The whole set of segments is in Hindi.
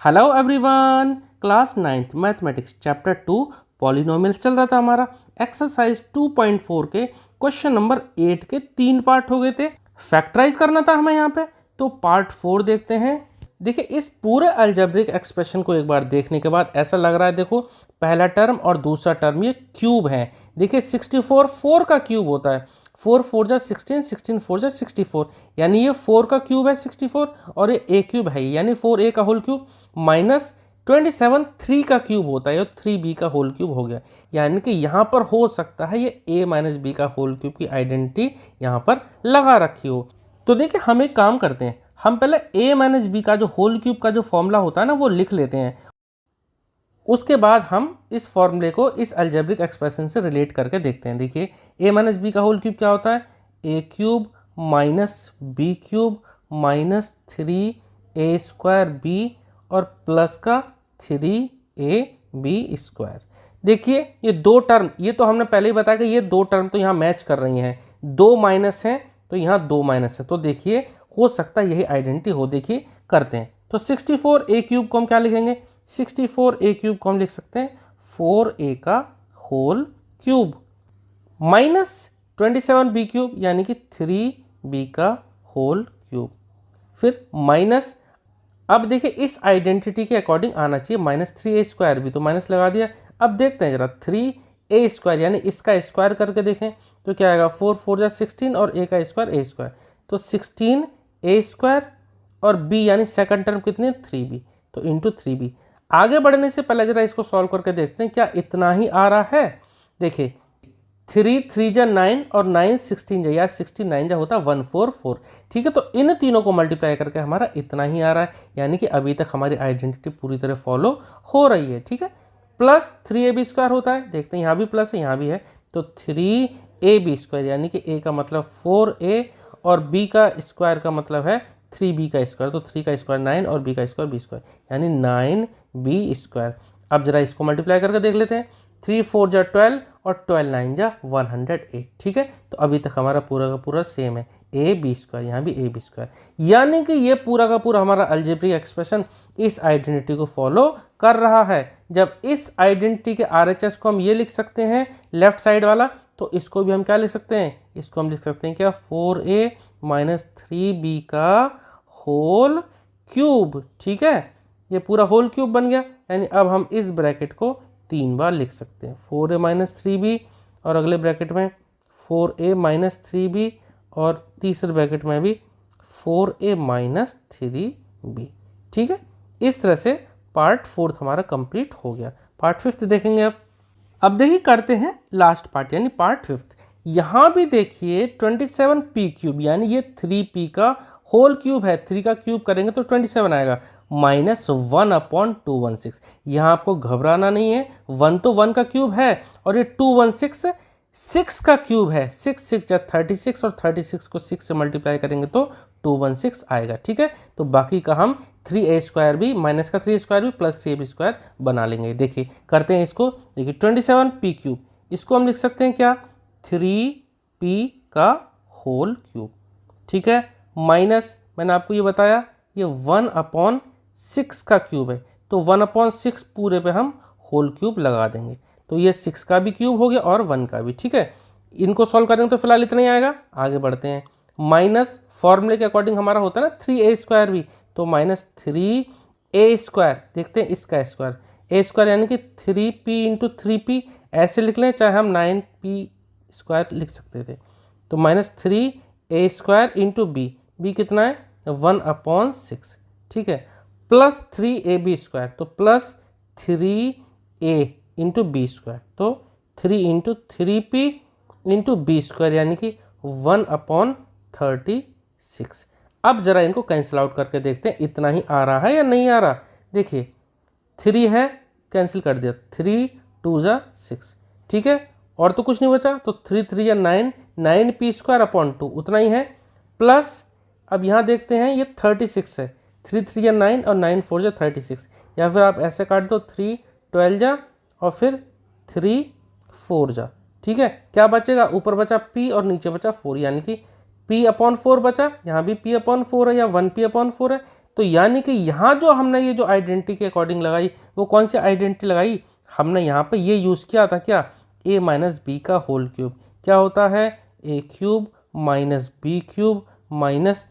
Hello everyone, class 9th mathematics chapter 2 polynomials चल रहा था हमारा। एक्सरसाइज 2.4 के क्वेश्चन नंबर 8 के 3 पार्ट हो गए थे। फैक्टराइज करना था हमें यहाँ पे, तो पार्ट 4 देखते हैं। देखिए, इस पूरे अलजेब्रिक एक्सप्रेशन को एक बार देखने के बाद ऐसा लग रहा है, देखो पहला टर्म और दूसरा टर्म ये क्यूब है। देखिए 64 4 का क्यूब होता है, 4 4 जा 16, 16 4 जा 64, यानी ये 4 का क्यूब है 64 और ये ए क्यूब है, यानी 4a का होल क्यूब माइनस 27 3 का क्यूब होता है, 3b का होल क्यूब हो गया। यानी कि यहाँ पर हो सकता है ये a माइनस बी का होल क्यूब की आइडेंटिटी यहाँ पर लगा रखी हो। तो देखिए हम एक काम करते हैं, हम पहले a माइनस बी का जो होल क्यूब का जो फॉर्मूला होता है ना वो लिख लेते हैं। उसके बाद हम इस फॉर्मूले को इस अलजेब्रिक एक्सप्रेशन से रिलेट करके देखते हैं। देखिए a माइनस बी का होल क्यूब क्या होता है, a cube minus b cube minus 3a square b और प्लस का 3ab स्क्वायर। देखिए ये दो टर्म, ये तो हमने पहले ही बताया कि ये दो टर्म तो यहाँ मैच कर रही हैं, दो माइनस हैं तो यहाँ दो माइनस है, तो देखिए हो सकता है यही आइडेंटिटी हो। देखिए करते हैं, तो 64a क्यूब को हम क्या लिखेंगे, 64a क्यूब को हम लिख सकते हैं 4a का whole cube minus 27b cube यानी कि 3b का होल क्यूब, फिर माइनस, अब देखिए इस आइडेंटिटी के अकॉर्डिंग आना चाहिए माइनस 3a स्क्वायर भी, तो माइनस लगा दिया। अब देखते हैं जरा 3a स्क्वायर यानी इसका स्क्वायर करके देखें तो क्या आएगा, 4 4 जा 16 और a का स्क्वायर a स्क्वायर, तो 16a स्क्वायर और b यानी सेकंड टर्म कितनी, 3b, तो इंटू 3b। आगे बढ़ने से पहले जरा इसको सॉल्व करके देखते हैं क्या इतना ही आ रहा है। देखिए 3 3 जा 9 और 9 16 जा, या 69 जा होता 144, ठीक है। तो इन तीनों को मल्टीप्लाई करके हमारा इतना ही आ रहा है, यानी कि अभी तक हमारी आइडेंटिटी पूरी तरह फॉलो हो रही है, ठीक है। प्लस 3ab स्क्वायर होता है, देखते हैं यहाँ भी प्लस है यहाँ भी है, तो 3ab स्क्वायर यानी कि a का मतलब 4a और b का स्क्वायर का मतलब है 3b का स्क्वायर, तो 3 का स्क्वायर 9 और b का स्क्वायर b स्क्वायर यानी 9b स्क्वायर। अब जरा इसको मल्टीप्लाई करके देख लेते हैं, 3 4 जा 12 और 12 9 जा 108, ठीक है। तो अभी तक हमारा पूरा का पूरा सेम है, ए बी स्क्वायर, यहाँ भी ए बी स्क्वायर, यानी कि ये पूरा का पूरा हमारा अलजेब्रिक एक्सप्रेशन इस आइडेंटिटी को फॉलो कर रहा है। जब इस आइडेंटिटी के RHS को हम ये लिख सकते हैं लेफ्ट साइड वाला, तो इसको भी हम क्या लिख सकते हैं, इसको हम लिख सकते हैं क्या, 4a माइनस 3b का होल क्यूब, ठीक है। ये पूरा होल क्यूब बन गया, यानी अब हम इस ब्रैकेट को 3 बार लिख सकते हैं, 4a माइनस 3b और अगले ब्रैकेट में 4a माइनस 3b और तीसरे ब्रैकेट में भी 4a माइनस 3b, ठीक है। इस तरह से पार्ट 4 हमारा कंप्लीट हो गया। पार्ट 5 देखेंगे अब देखिए करते हैं लास्ट पार्ट यानी पार्ट 5। यहाँ भी देखिए 27p क्यूब यानी ये 3p का होल क्यूब है, 3 का क्यूब करेंगे तो 27 आएगा, माइनस 1/216। यहाँ आपको घबराना नहीं है, 1 तो 1 का क्यूब है और ये 216 6 का क्यूब है, 6 6 जा 36 और 36 को 6 से मल्टीप्लाई करेंगे तो 216 आएगा, ठीक है। तो बाकी का हम 3a स्क्वायर भी माइनस का 3 स्क्वायर भी प्लस 3ab स्क्वायर बना लेंगे। देखिए करते हैं इसको, देखिए 27p क्यूब, इसको हम लिख सकते हैं क्या, 3p का होल क्यूब, ठीक है, माइनस मैंने आपको ये बताया ये 1/6 का क्यूब है, तो 1/6 पूरे पे हम होल क्यूब लगा देंगे, तो ये 6 का भी क्यूब हो गया और 1 का भी, ठीक है। इनको सॉल्व करेंगे तो फिलहाल इतना ही आएगा। आगे बढ़ते हैं, माइनस फॉर्मूले के अकॉर्डिंग हमारा होता है ना 3a स्क्वायर भी, तो माइनस 3a स्क्वायर, देखते हैं इसका स्क्वायर, a स्क्वायर यानी कि 3p इंटू 3p, ऐसे लिख लें, चाहे हम 9p स्क्वायर लिख सकते थे, तो minus 3a square into b कितना है 1/6, ठीक है, प्लस 3ab स्क्वायर, तो plus 3a into b square, तो 3 into 3p into b square यानी कि 1/36। अब जरा इनको कैंसिल आउट करके देखते हैं इतना ही आ रहा है या नहीं आ रहा। देखिए 3 है, कैंसिल कर दिया, 3 2 जा 6, ठीक है, और तो कुछ नहीं बचा, तो 3 3 या 9, 9p स्क्वायर अपॉन 2 उतना ही है, प्लस अब यहाँ देखते हैं ये 36 है, 3 3 या 9 और 9 4 जा 36, या फिर आप ऐसे काट दो 3 12 जा और फिर 3 4 जा, ठीक है। क्या बचेगा, ऊपर बचा p और नीचे बचा 4, यानी कि p/4 बचा, यहाँ भी p/4 है या 1p/4 है, तो यानी कि यहाँ जो हमने ये जो आइडेंटिटी के अकॉर्डिंग लगाई वो कौन सी आइडेंटिटी लगाई, हमने यहाँ पे ये यूज़ किया था क्या, a माइनस बी का होल क्यूब। क्या होता है, a cube minus b cube minus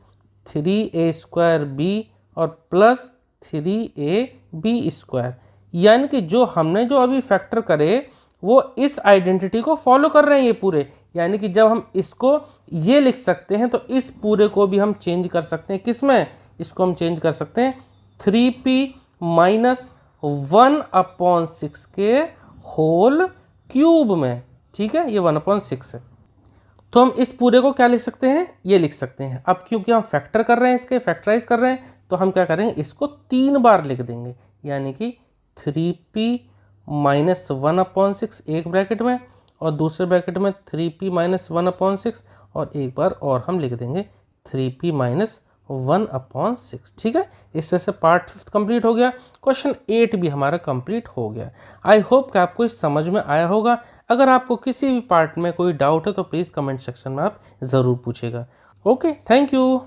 3a² b और प्लस 3ab स्क्वायर। यानी कि जो हमने जो अभी फैक्टर करे वो इस आइडेंटिटी को फॉलो कर रहे हैं ये पूरे। यानी कि जब हम इसको ये लिख सकते हैं तो इस पूरे को भी हम चेंज कर सकते हैं, किस में, इसको हम चेंज कर सकते हैं 3p माइनस 1/6 के होल क्यूब में। ठीक है, ये 1/6 है। तो हम इस पूरे को क्या लिख सकते हैं, ये लिख सकते हैं। अब क्योंकि हम फैक्टर कर रहे हैं, इसके फैक्टराइज कर रहे हैं, तो हम क्या करेंगे, इसको 3 बार लिख देंगे। यानी कि 3p माइनस 1/6 एक ब्रैकेट में और दूसरे ब्रैकेट में 3p माइनस 1/6 और एक बार और हम लिख देंगे 3p माइनस 1/6। ठीक है, इससे से पार्ट 5 कंप्लीट हो गया। क्वेश्चन 8 भी हमारा कंप्लीट हो गया। आई होप कि आपको इस समझ में आया होगा। अगर आपको किसी भी पार्ट में कोई डाउट है तो प्लीज़ कमेंट सेक्शन में आप ज़रूर पूछेगा। Okay, thank you.